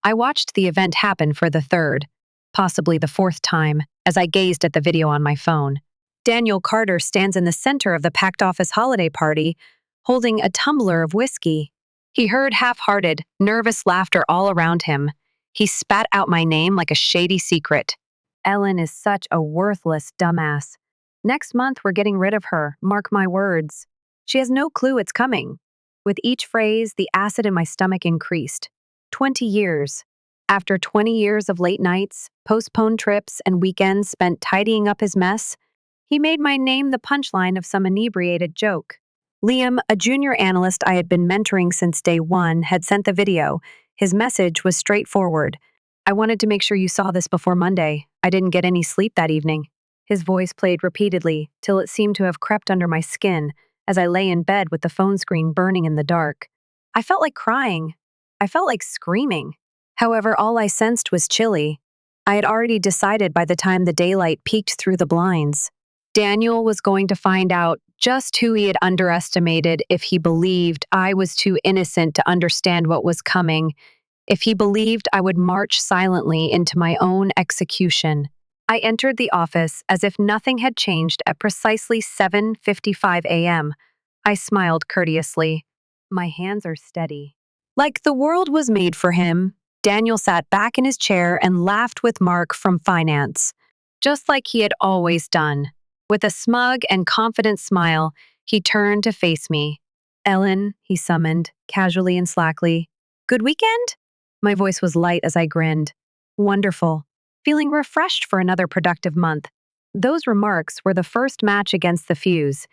I watched the event happen for the third, possibly the fourth time, as I gazed at the video on my phone. Daniel Carter stands in the center of the packed office holiday party, holding a tumbler of whiskey. He heard half-hearted, nervous laughter all around him. He spat out my name like a shady secret. Ellen is such a worthless dumbass. Next month we're getting rid of her, mark my words. She has no clue it's coming. With each phrase, the acid in my stomach increased. 20 years. After 20 years of late nights, postponed trips, and weekends spent tidying up his mess, he made my name the punchline of some inebriated joke. Liam, a junior analyst I had been mentoring since day one, had sent the video. His message was straightforward. I wanted to make sure you saw this before Monday. I didn't get any sleep that evening. His voice played repeatedly, till it seemed to have crept under my skin as I lay in bed with the phone screen burning in the dark. I felt like crying. I felt like screaming. However, all I sensed was chilly. I had already decided by the time the daylight peeked through the blinds. Daniel was going to find out just who he had underestimated if he believed I was too innocent to understand what was coming, if he believed I would march silently into my own execution. I entered the office as if nothing had changed at precisely 7:55 a.m. I smiled courteously. My hands are steady. Like the world was made for him, Daniel sat back in his chair and laughed with Mark from finance, just like he had always done. With a smug and confident smile, he turned to face me. Ellen, he summoned, casually and slackly. Good weekend? My voice was light as I grinned. Wonderful. Feeling refreshed for another productive month. Those remarks were the first match against the fuse,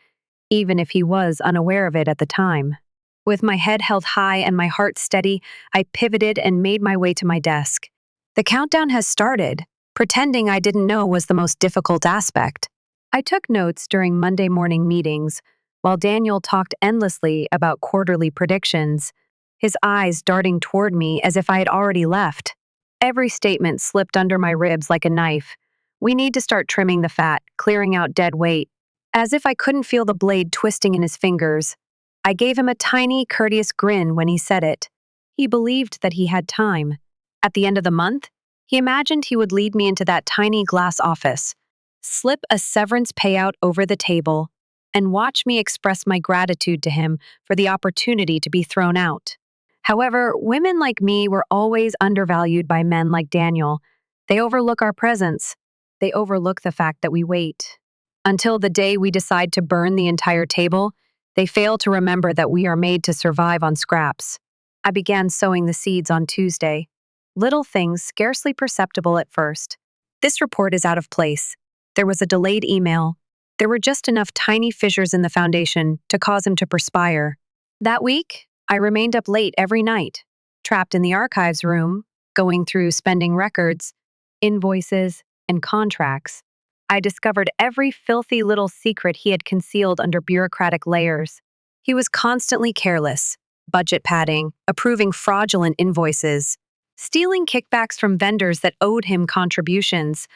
even if he was unaware of it at the time. With my head held high and my heart steady, I pivoted and made my way to my desk. The countdown has started. Pretending I didn't know was the most difficult aspect. I took notes during Monday morning meetings, while Daniel talked endlessly about quarterly predictions, his eyes darting toward me as if I had already left. Every statement slipped under my ribs like a knife. We need to start trimming the fat, clearing out dead weight. As if I couldn't feel the blade twisting in his fingers, I gave him a tiny, courteous grin when he said it. He believed that he had time. At the end of the month, he imagined he would lead me into that tiny glass office, slip a severance payout over the table, and watch me express my gratitude to him for the opportunity to be thrown out. However, women like me were always undervalued by men like Daniel. They overlook our presence. They overlook the fact that we wait. Until the day we decide to burn the entire table, they fail to remember that we are made to survive on scraps. I began sowing the seeds on Tuesday. Little things scarcely perceptible at first. This report is out of place. There was a delayed email. There were just enough tiny fissures in the foundation to cause him to perspire. That week, I remained up late every night, trapped in the archives room, going through spending records, invoices, and contracts. I discovered every filthy little secret he had concealed under bureaucratic layers. He was constantly careless, budget padding, approving fraudulent invoices, stealing kickbacks from vendors that owed him contributions.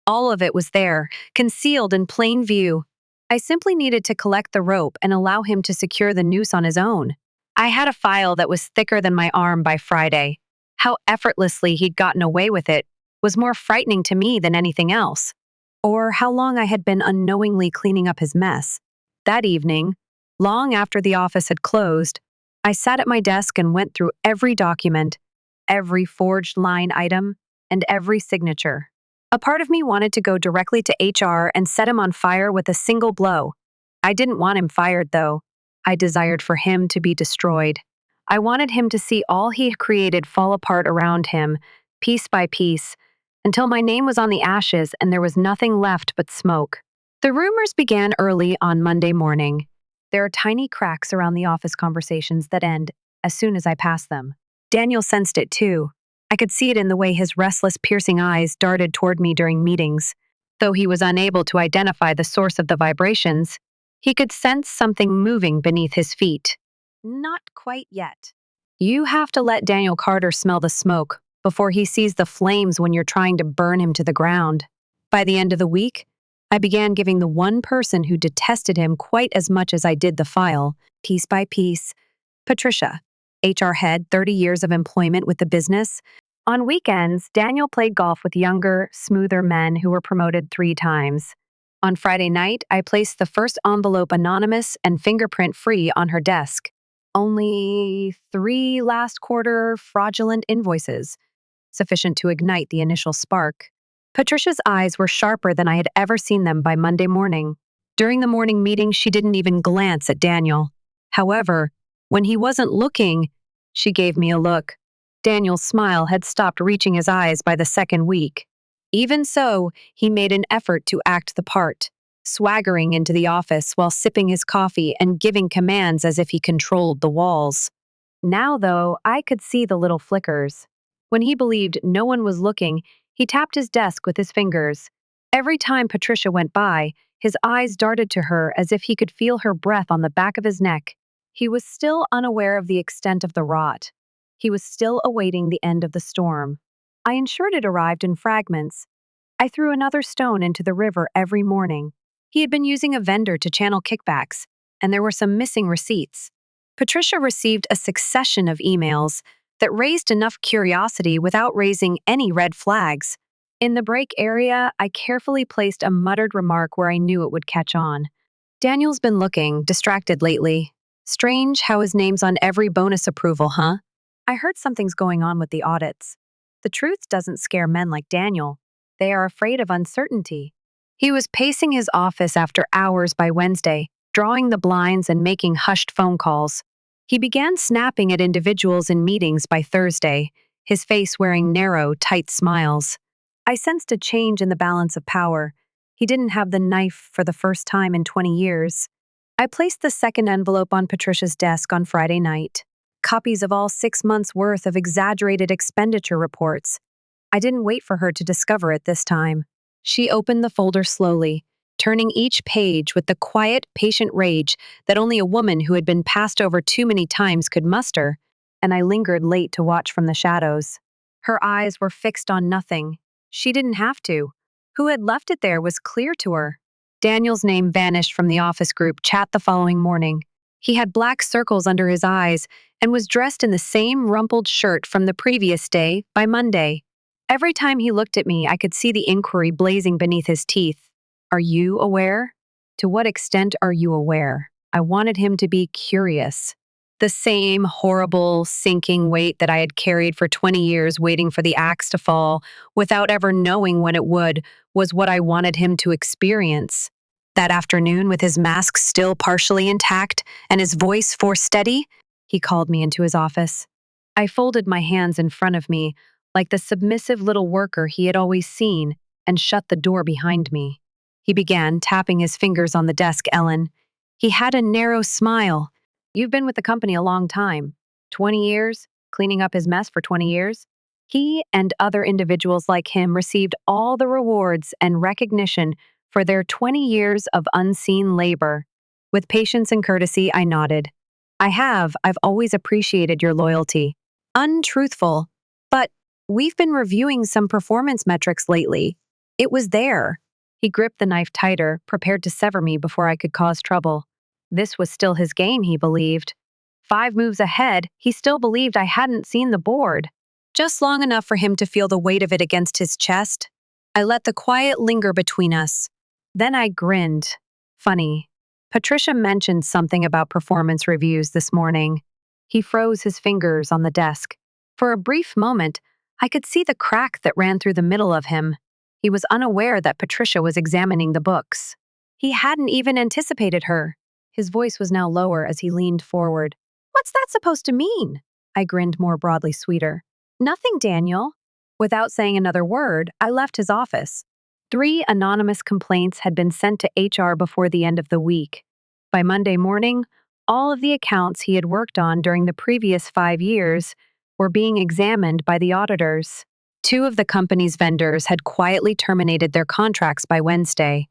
All of it was there, concealed in plain view. I simply needed to collect the rope and allow him to secure the noose on his own. I had a file that was thicker than my arm by Friday. How effortlessly he'd gotten away with it was more frightening to me than anything else. Or how long I had been unknowingly cleaning up his mess. That evening, long after the office had closed, I sat at my desk and went through every document, every forged line item, and every signature. A part of me wanted to go directly to HR and set him on fire with a single blow. I didn't want him fired, though. I desired for him to be destroyed. I wanted him to see all he had created fall apart around him, piece by piece, until my name was on the ashes and there was nothing left but smoke. The rumors began early on Monday morning. There are tiny cracks around the office conversations that end as soon as I pass them. Daniel sensed it too. I could see it in the way his restless, piercing eyes darted toward me during meetings. Though he was unable to identify the source of the vibrations, he could sense something moving beneath his feet. Not quite yet. You have to let Daniel Carter smell the smoke before he sees the flames when you're trying to burn him to the ground. By the end of the week, I began giving the one person who detested him quite as much as I did the file, piece by piece. Patricia, HR head, 30 years of employment with the business, On weekends, Daniel played golf with younger, smoother men who were promoted 3 times. On Friday night, I placed the first envelope anonymous and fingerprint free on her desk. Only 3 last quarter fraudulent invoices, sufficient to ignite the initial spark. Patricia's eyes were sharper than I had ever seen them by Monday morning. During the morning meeting, she didn't even glance at Daniel. However, when he wasn't looking, she gave me a look. Daniel's smile had stopped reaching his eyes by the second week. Even so, he made an effort to act the part, swaggering into the office while sipping his coffee and giving commands as if he controlled the walls. Now, though, I could see the little flickers. When he believed no one was looking, he tapped his desk with his fingers. Every time Patricia went by, his eyes darted to her as if he could feel her breath on the back of his neck. He was still unaware of the extent of the rot. He was still awaiting the end of the storm. I ensured it arrived in fragments. I threw another stone into the river every morning. He had been using a vendor to channel kickbacks, and there were some missing receipts. Patricia received a succession of emails that raised enough curiosity without raising any red flags. In the break area, I carefully placed a muttered remark where I knew it would catch on. Daniel's been looking distracted lately. Strange how his name's on every bonus approval, huh? I heard something's going on with the audits. The truth doesn't scare men like Daniel. They are afraid of uncertainty. He was pacing his office after hours by Wednesday, drawing the blinds and making hushed phone calls. He began snapping at individuals in meetings by Thursday, his face wearing narrow, tight smiles. I sensed a change in the balance of power. He didn't have the knife for the first time in 20 years. I placed the second envelope on Patricia's desk on Friday night. Copies of all 6 months' worth of exaggerated expenditure reports. I didn't wait for her to discover it this time. She opened the folder slowly, turning each page with the quiet, patient rage that only a woman who had been passed over too many times could muster, and I lingered late to watch from the shadows. Her eyes were fixed on nothing. She didn't have to. Who had left it there was clear to her. Daniel's name vanished from the office group chat the following morning. He had black circles under his eyes and was dressed in the same rumpled shirt from the previous day by Monday. Every time he looked at me, I could see the inquiry blazing beneath his teeth. Are you aware? To what extent are you aware? I wanted him to be curious. The same horrible, sinking weight that I had carried for 20 years waiting for the axe to fall, without ever knowing when it would, was what I wanted him to experience. That afternoon, with his mask still partially intact and his voice forced steady, he called me into his office. I folded my hands in front of me, like the submissive little worker he had always seen, and shut the door behind me. He began tapping his fingers on the desk, Ellen. He had a narrow smile. You've been with the company a long time. 20 years? Cleaning up his mess for 20 years? He and other individuals like him received all the rewards and recognition for their 20 years of unseen labor. With patience and courtesy, I nodded. I've always appreciated your loyalty. Untruthful. But we've been reviewing some performance metrics lately. It was there. He gripped the knife tighter, prepared to sever me before I could cause trouble. This was still his game, he believed. 5 moves ahead, he still believed I hadn't seen the board. Just long enough for him to feel the weight of it against his chest. I let the quiet linger between us. Then I grinned. Funny. Patricia mentioned something about performance reviews this morning. He froze his fingers on the desk. For a brief moment, I could see the crack that ran through the middle of him. He was unaware that Patricia was examining the books. He hadn't even anticipated her. His voice was now lower as he leaned forward. What's that supposed to mean? I grinned more broadly sweeter. Nothing, Daniel. Without saying another word, I left his office. 3 anonymous complaints had been sent to HR before the end of the week. By Monday morning, all of the accounts he had worked on during the previous 5 years were being examined by the auditors. 2 of the company's vendors had quietly terminated their contracts by Wednesday.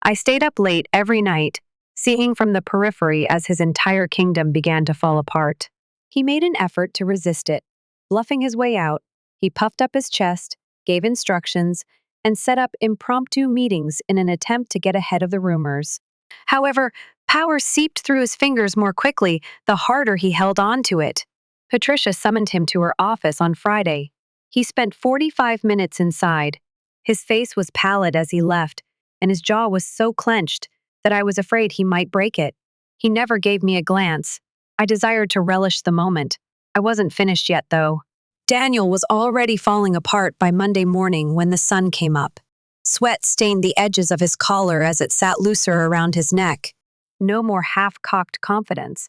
I stayed up late every night, seeing from the periphery as his entire kingdom began to fall apart. He made an effort to resist it. Bluffing his way out, he puffed up his chest, gave instructions, and set up impromptu meetings in an attempt to get ahead of the rumors. However, power seeped through his fingers more quickly the harder he held on to it. Patricia summoned him to her office on Friday. He spent 45 minutes inside. His face was pallid as he left, and his jaw was so clenched that I was afraid he might break it. He never gave me a glance. I desired to relish the moment. I wasn't finished yet, though. Daniel was already falling apart by Monday morning when the sun came up. Sweat stained the edges of his collar as it sat looser around his neck. No more half-cocked confidence.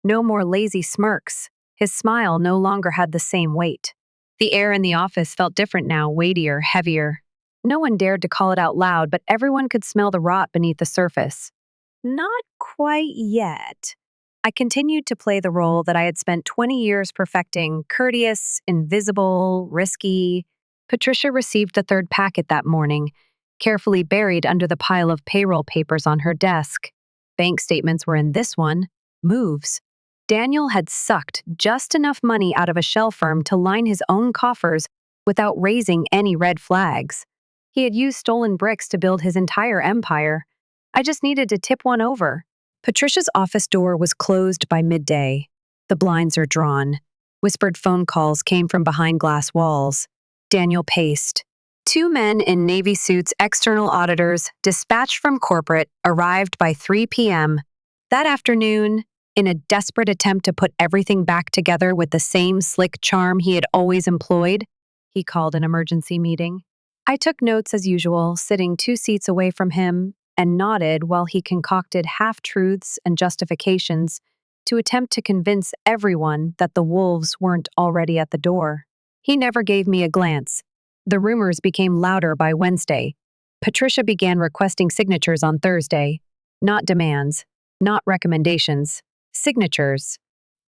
No more lazy smirks. His smile no longer had the same weight. The air in the office felt different now, weightier, heavier. No one dared to call it out loud, but everyone could smell the rot beneath the surface. Not quite yet. I continued to play the role that I had spent 20 years perfecting, courteous, invisible, risky. Patricia received the third packet that morning, carefully buried under the pile of payroll papers on her desk. Bank statements were in this one. Moves. Daniel had sucked just enough money out of a shell firm to line his own coffers without raising any red flags. He had used stolen bricks to build his entire empire. I just needed to tip one over. Patricia's office door was closed by midday. The blinds are drawn. Whispered phone calls came from behind glass walls. Daniel paced. 2 men in navy suits, external auditors, dispatched from corporate, arrived by 3 p.m. That afternoon, in a desperate attempt to put everything back together with the same slick charm he had always employed, he called an emergency meeting. I took notes as usual, sitting 2 seats away from him, and nodded while he concocted half-truths and justifications to attempt to convince everyone that the wolves weren't already at the door. He never gave me a glance. The rumors became louder by Wednesday. Patricia began requesting signatures on Thursday. Not demands, not recommendations, signatures.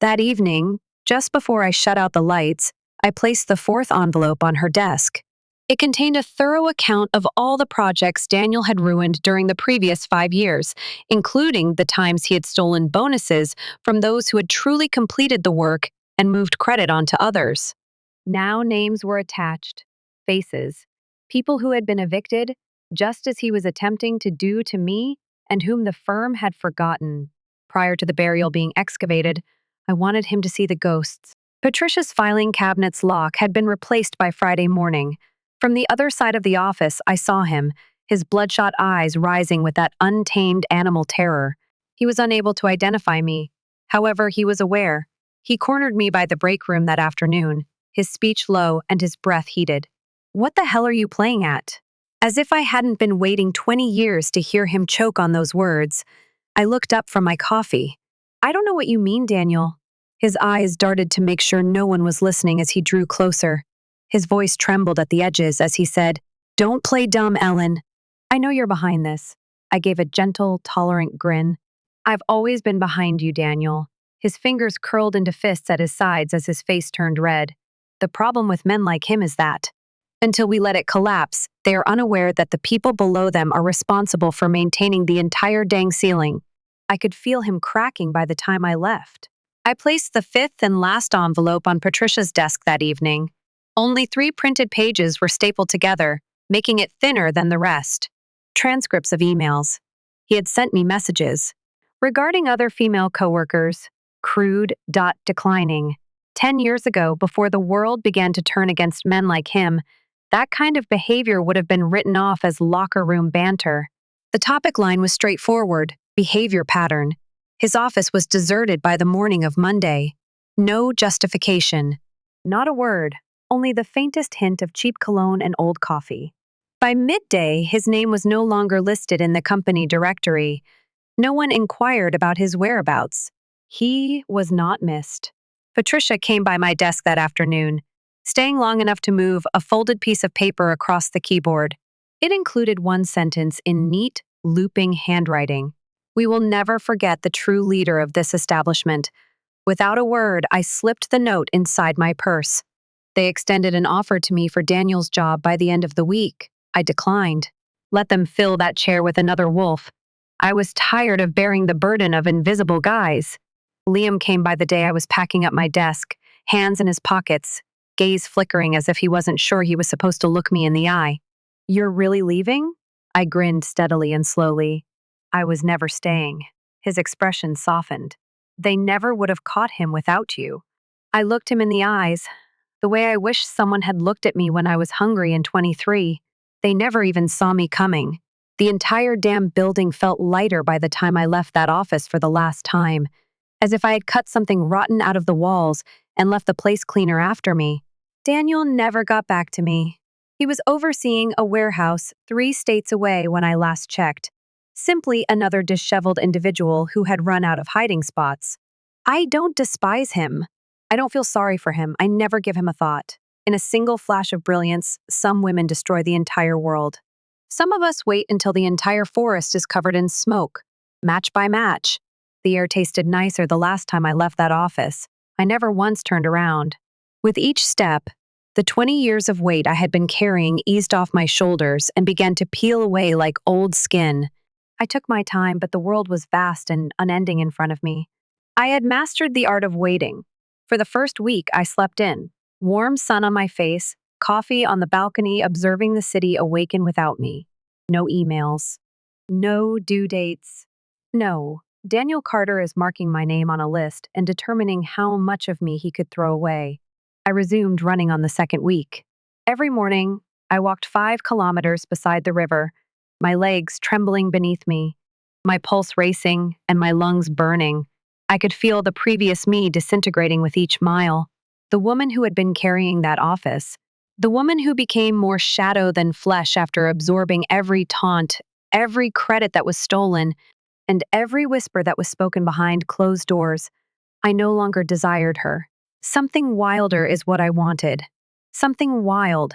That evening, just before I shut out the lights, I placed the 4th envelope on her desk. It contained a thorough account of all the projects Daniel had ruined during the previous 5 years, including the times he had stolen bonuses from those who had truly completed the work and moved credit onto others. Now names were attached, faces, people who had been evicted, just as he was attempting to do to me and whom the firm had forgotten. Prior to the burial being excavated, I wanted him to see the ghosts. Patricia's filing cabinet's lock had been replaced by Friday morning. From the other side of the office, I saw him, his bloodshot eyes rising with that untamed animal terror. He was unable to identify me. However, he was aware. He cornered me by the break room that afternoon, his speech low and his breath heated. "What the hell are you playing at?" As if I hadn't been waiting 20 years to hear him choke on those words, I looked up from my coffee. "I don't know what you mean, Daniel." His eyes darted to make sure no one was listening as he drew closer. His voice trembled at the edges as he said, "Don't play dumb, Ellen. I know you're behind this." I gave a gentle, tolerant grin. "I've always been behind you, Daniel." His fingers curled into fists at his sides as his face turned red. The problem with men like him is that, until we let it collapse, they are unaware that the people below them are responsible for maintaining the entire dang ceiling. I could feel him cracking by the time I left. I placed the 5th and last envelope on Patricia's desk that evening. Only 3 printed pages were stapled together, making it thinner than the rest. Transcripts of emails. He had sent me messages. Regarding other female coworkers, crude, declining. 10 years ago, before the world began to turn against men like him, that kind of behavior would have been written off as locker room banter. The topic line was straightforward, behavior pattern. His office was deserted by the morning of Monday. No justification. Not a word. Only the faintest hint of cheap cologne and old coffee. By midday, his name was no longer listed in the company directory. No one inquired about his whereabouts. He was not missed. Patricia came by my desk that afternoon, staying long enough to move a folded piece of paper across the keyboard. It included one sentence in neat, looping handwriting. "We will never forget the true leader of this establishment." Without a word, I slipped the note inside my purse. They extended an offer to me for Daniel's job by the end of the week. I declined. Let them fill that chair with another wolf. I was tired of bearing the burden of invisible guys. Liam came by the day I was packing up my desk, hands in his pockets, gaze flickering as if he wasn't sure he was supposed to look me in the eye. "You're really leaving?" I grinned steadily and slowly. I was never staying. His expression softened. "They never would have caught him without you." I looked him in the eyes. The way I wish someone had looked at me when I was hungry and 23. They never even saw me coming. The entire damn building felt lighter by the time I left that office for the last time, as if I had cut something rotten out of the walls and left the place cleaner after me. Daniel never got back to me. He was overseeing a warehouse 3 states away when I last checked. Simply another disheveled individual who had run out of hiding spots. I don't despise him. I don't feel sorry for him. I never give him a thought. In a single flash of brilliance, some women destroy the entire world. Some of us wait until the entire forest is covered in smoke, match by match. The air tasted nicer the last time I left that office. I never once turned around. With each step, the 20 years of weight I had been carrying eased off my shoulders and began to peel away like old skin. I took my time, but the world was vast and unending in front of me. I had mastered the art of waiting. For the first week, I slept in. Warm sun on my face, coffee on the balcony, observing the city awaken without me. No emails. No due dates. No. Daniel Carter is marking my name on a list and determining how much of me he could throw away. I resumed running on the second week. Every morning, I walked 5 kilometers beside the river, my legs trembling beneath me, my pulse racing and my lungs burning. I could feel the previous me disintegrating with each mile. The woman who had been carrying that office, the woman who became more shadow than flesh after absorbing every taunt, every credit that was stolen, and every whisper that was spoken behind closed doors, I no longer desired her. Something wilder is what I wanted. Something wild.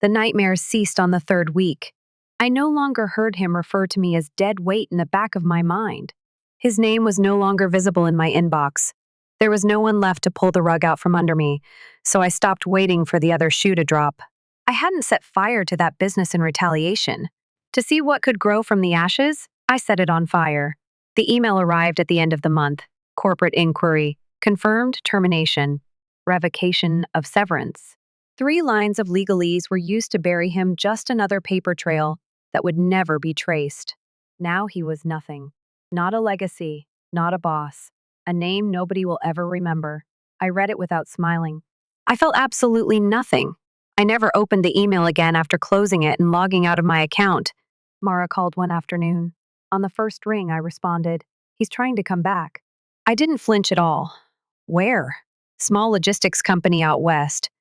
The nightmares ceased on the 3rd week. I no longer heard him refer to me as dead weight in the back of my mind. His name was no longer visible in my inbox. There was no one left to pull the rug out from under me, so I stopped waiting for the other shoe to drop. I hadn't set fire to that business in retaliation. To see what could grow from the ashes, I set it on fire. The email arrived at the end of the month. Corporate inquiry. Confirmed termination. Revocation of severance. 3 lines of legalese were used to bury him, just another paper trail that would never be traced. Now he was nothing. Not a legacy, not a boss. A name nobody will ever remember. I read it without smiling. I felt absolutely nothing. I never opened the email again after closing it and logging out of my account. Mara called one afternoon. On the first ring, I responded, "He's trying to come back." I didn't flinch at all. Where? Small logistics company out west.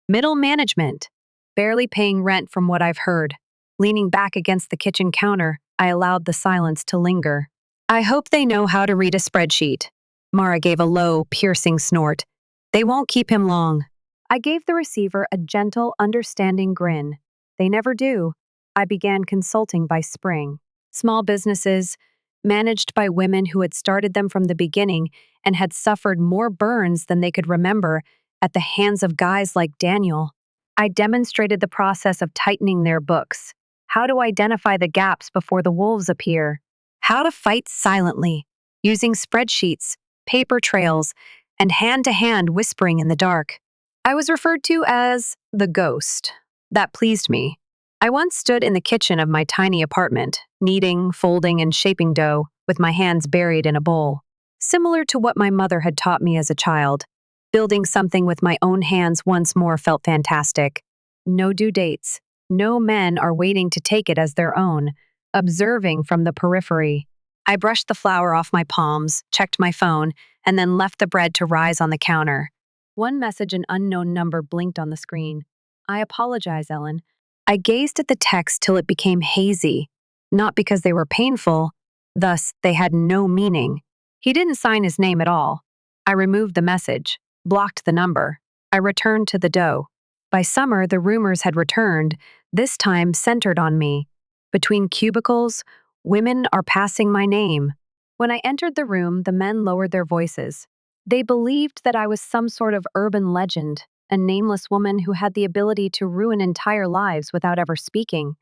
Middle management. Barely paying rent from what I've heard. Leaning back against the kitchen counter, I allowed the silence to linger. I hope they know how to read a spreadsheet. Mara gave a low, piercing snort. They won't keep him long. I gave the receiver a gentle, understanding grin. They never do. I began consulting by spring. Small businesses, managed by women who had started them from the beginning and had suffered more burns than they could remember at the hands of guys like Daniel. I demonstrated the process of tightening their books, how to identify the gaps before the wolves appear, how to fight silently, using spreadsheets, paper trails, and hand-to-hand whispering in the dark. I was referred to as the ghost. That pleased me. I once stood in the kitchen of my tiny apartment, kneading, folding, and shaping dough, with my hands buried in a bowl. Similar to what my mother had taught me as a child, building something with my own hands once more felt fantastic. No due dates. No men are waiting to take it as their own, observing from the periphery. I brushed the flour off my palms, checked my phone, and then left the bread to rise on the counter. One message, an unknown number, blinked on the screen. "I apologize, Ellen." I gazed at the text till it became hazy, not because they were painful, thus they had no meaning. He didn't sign his name at all. I removed the message, blocked the number. I returned to the dough. By summer, the rumors had returned, this time centered on me. Between cubicles, women are passing my name. When I entered the room, the men lowered their voices. They believed that I was some sort of urban legend, a nameless woman who had the ability to ruin entire lives without ever speaking.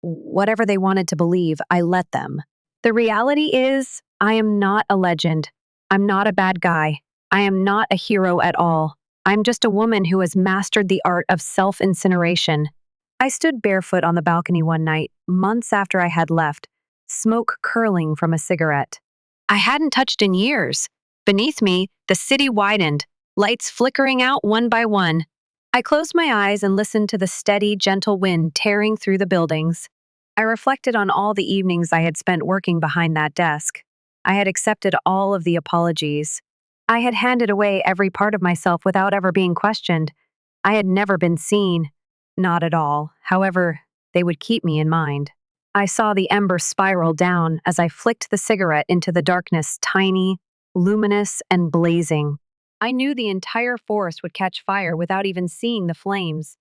Whatever they wanted to believe, I let them. The reality is, I am not a legend. I'm not a bad guy. I am not a hero at all. I'm just a woman who has mastered the art of self-incineration. I stood barefoot on the balcony one night, months after I had left, smoke curling from a cigarette. I hadn't touched in years. Beneath me, the city widened, lights flickering out one by one. I closed my eyes and listened to the steady, gentle wind tearing through the buildings. I reflected on all the evenings I had spent working behind that desk. I had accepted all of the apologies. I had handed away every part of myself without ever being questioned. I had never been seen. Not at all. However, they would keep me in mind. I saw the ember spiral down as I flicked the cigarette into the darkness, tiny, luminous, and blazing. I knew the entire forest would catch fire without even seeing the flames.